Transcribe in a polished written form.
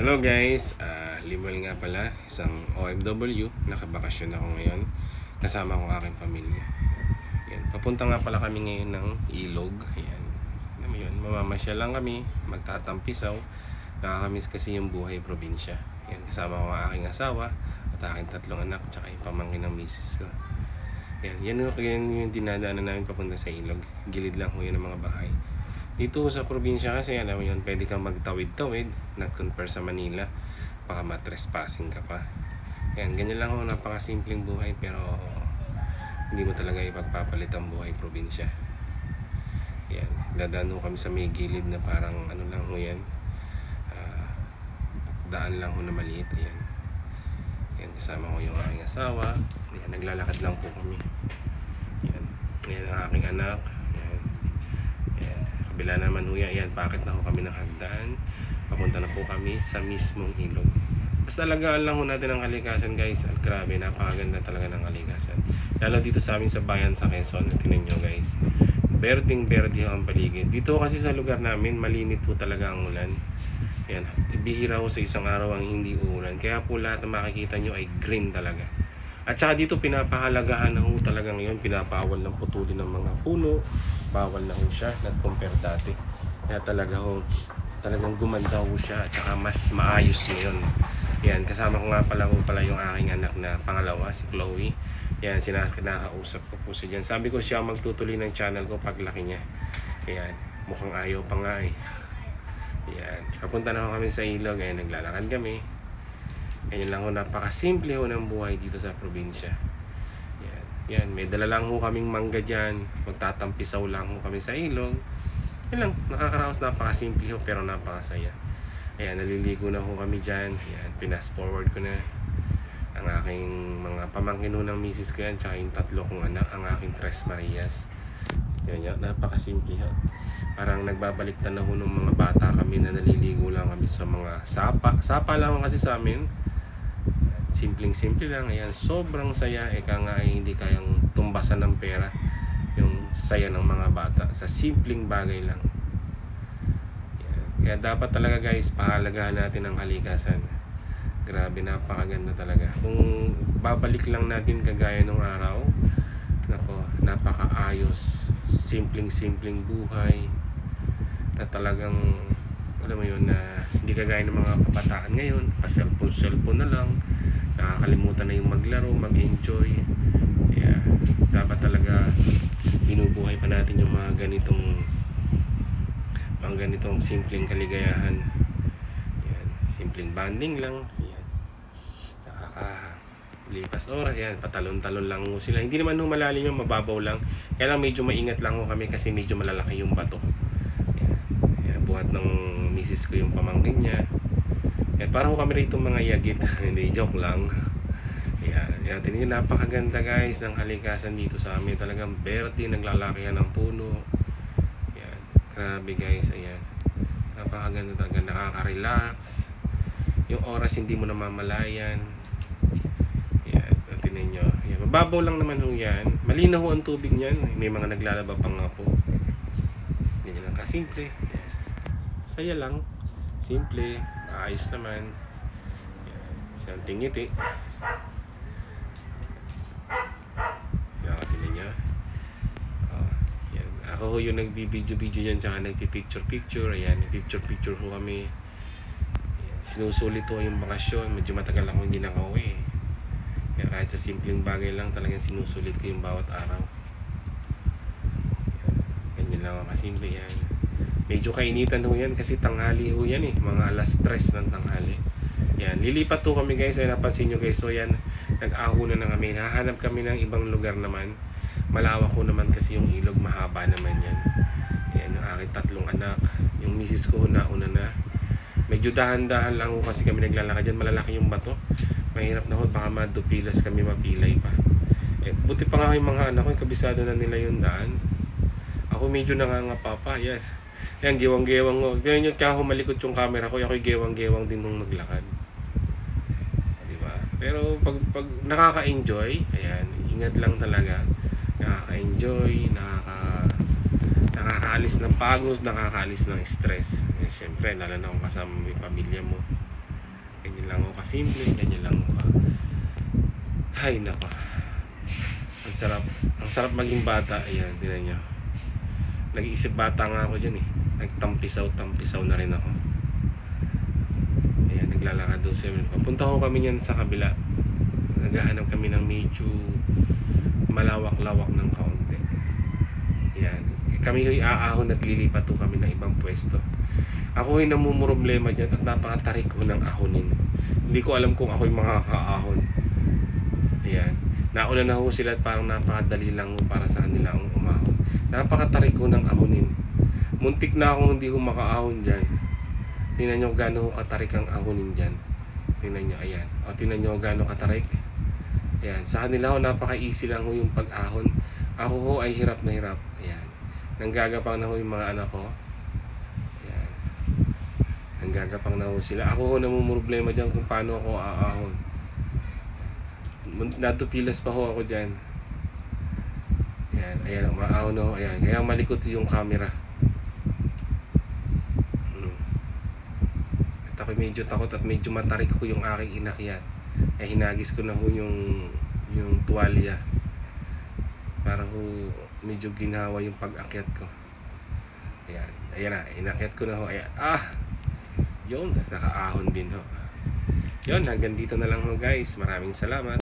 Hello guys, Limal nga pala, isang OFW, nakabakasyon ako ngayon, kasama ko aking pamilya. Yan, papunta nga pala kami ngayon ng Ilog. Yan, alam mo yun, mamamasyal lang kami, magtatampisaw, nakakamiss kasi yung buhay probinsya. Yan, kasama ko ang aking asawa at aking 3 anak, tsaka yung pamangkin ng misis ko. Yan yung dinadaanan namin papunta sa Ilog. Gilid lang ho yun ng mga bahay. Dito sa probinsya kasi, alam mo yun, pwede kang magtawid-tawid, not compare sa Manila, baka matrespassing ka pa. Yan, ganyan lang ho, napakasimpleng buhay, pero hindi mo talaga ipagpapalit ang buhay probinsya. Yan, dadaan ho kami sa may gilid na parang ano lang ho yan, daan lang ho na maliit. Yan, kasama ko yung aking asawa. Yan, naglalakad lang po kami. Yan ang aking anak. Kabila naman ho yan, pakit na ho kami ng hagdan. Papunta na po kami sa mismong ilog. Basta alagaan lang ho natin ang kalikasan guys. At grabe, napakaganda talaga ng kalikasan. Lalo dito sa amin sa bayan sa Quezon. Tingnan nyo guys, berding-berde ang paligid. Dito kasi sa lugar namin, malimit po talaga ang ulan. Yan, bihira ho sa isang araw ang hindi uulan. Kaya po lahat na makikita nyo ay green talaga. At saka dito pinapahalagahan na ho talaga ngayon, pinapawal ng putulin ng mga puno, bawal na ho siya, not compare dati. Kaya talagang gumanda ho siya at saka mas maayos ngayon. Yan, kasama ko nga pala yung aking anak na pangalawa, si Chloe. Yan, kinakausap ko po siya dyan. Sabi ko siya magtutuloy ng channel ko paglaki niya. Yan, mukhang ayaw pa nga eh. Yan, papunta na ho kami sa ilog, ayan, naglalakad kami. Ganyan lang ho, napakasimple ho ng buhay dito sa probinsya. Yan, may dala lang ho kaming mangga dyan. Magtatampisaw lang ho kami sa ilog. Yan lang, nakakaraos, napakasimple ho pero napakasaya. Ayan, naliligo na ho kami dyan. Yan, pinas forward ko na ang aking mga pamangkin ho ng misis ko yan, tsaka yung 3 kong anak, ang aking 3 Marias. Yan, napakasimple ho. Parang nagbabaliktad na ho ng mga bata kami na naliligo lang kami sa mga sapa lang kasi sa amin. Simpleng-simple lang. Ayan, sobrang saya. Eka nga ay hindi kayang tumbasan ng pera yung saya ng mga bata sa simpleng bagay lang. Ayan. Kaya dapat talaga guys, pahalagahan natin ang kalikasan. Grabe, napakaganda talaga. Kung babalik lang natin kagaya nung araw, nako, napakaayos. Simpleng-simpleng buhay na talagang, alam mo yun, na hindi kagaya ng mga kabataan ngayon, pa-cellphone na lang, nakakalimutan na yung maglaro, mag-enjoy. Yeah, dapat talaga binubuhay pa natin yung mga ganitong simpleng kaligayahan. Yan, simpleng banding lang. Yan, nakakalipas oras. Yan, patalon-talon lang sila. Hindi naman malalim yung, mababaw lang. Kaya lang medyo maingat lang kami kasi medyo malalaki yung bato. Yan, buhat ng misis ko yung pamangkin niya. Yan, parang kami rito mga yagit. Hindi, joke lang. Yan, tingnan, napakaganda guys ng kalikasan dito sa amin. Talagang berde, naglalakihan ng puno. Yan, grabe guys. Ayan, napakaganda talaga, nakaka-relax. Yung oras hindi mo namamalayan. Yan, tingnan nyo. Yan, mababaw lang naman ho yan. Malinaw ho ang tubig niyan. May mga naglalaba pang nga po. Ganyan lang kasimple. Yan, saya lang, simple, ayos naman. Yan, isang tingiti. Ako ho yung nagbibideo-video yan, tsaka nagpipicture-picture. Ayan, picture-picture ho kami. Ayan, sinusulit ho yung bakasyon. Medyo matagal ako hindi nakauwi. Kaya kahit sa simpleng bagay lang, talagang sinusulit ko yung bawat araw. Ayan, ganyan lang ako kasimple yan. Medyo kainitan ho yan kasi tanghali ho yan eh. Mga alas 3 ng tanghali. Yan, lilipat ho kami guys. Ay napansin nyo guys. So yan, nag-aho na kami. Hahanap kami ng ibang lugar naman. Malawak ko naman kasi yung ilog, mahaba naman yan. Yan, yung aking 3 anak. Yung misis ko nauna na. Medyo dahan-dahan lang ho kasi kami naglalakad dyan. Malalaki yung bato. Mahirap na ho, baka madupilas kami, mapilay pa. Buti pa nga yung mga anak ko, kabisado na nila yung daan. Ako medyo nangangapa pa. Yan, yan, gewang-gewang ho. Tignan nyo, kaya humalikot yung camera ko. Ako'y gewang-gewang din nung maglakad. Diba? Pero pag nakaka-enjoy, ayan, ingat lang talaga. Nakaka-enjoy, nakakaalis ng pagod, nakakaalis ng stress. Siyempre, lalo na kung kasama may pamilya mo. Ganyan lang ako kasimple, ganyan lang ako Hay nako. Ang sarap. Ang sarap maging bata. Ayan, tinan nyo. Nag-iisip bata nga ako dyan eh. Nagtampisaw na rin ako. Ayan, naglalakad doon sa papunta ko kami yan sa kabila. Naghahanap kami ng medyo malawak-lawak ng kaunti. Ayan. Kami ho'y aahon at lilipat to kami ng ibang pwesto. Ako ho'y namumroblema dyan at napakatarik ko ng ahonin. Hindi ko alam kung ako'y makakaahon. Ayan. Nauna na ho sila at parang napakadali lang ho para sa kanila ang umahon. Napakatarik ko ng ahonin. Muntik na akong hindi ho makaahon dyan. Tingnan nyo gano'n ho katarik ang ahonin dyan. Tingnan nyo, ayan. O tingnan nyo gano'n katarik. Ayan. Sa kanila ho napaka-easy lang ho yung pag-ahon. Ako ho ay hirap na hirap. Ayan. Nanggagapang na ho yung mga anak ko. Ayan. Nanggagapang na ho sila. Ako ho namumroblema dyan kung paano ako aahon. Natupilas pa ho ako dyan. Ayan, ayan, maahon ho. Ayan, kaya malikot yung camera. At ako medyo takot at medyo matarik ko yung aking inakyat. Kaya hinagis ko na ho yung tuwalya para ho medyo ginawa yung pag-akyat ko. Ayan, ayan na, inakyat ko na ho. Ayan, yun, nakaahon din ho. Yun, hanggang dito na lang ho guys. Maraming salamat.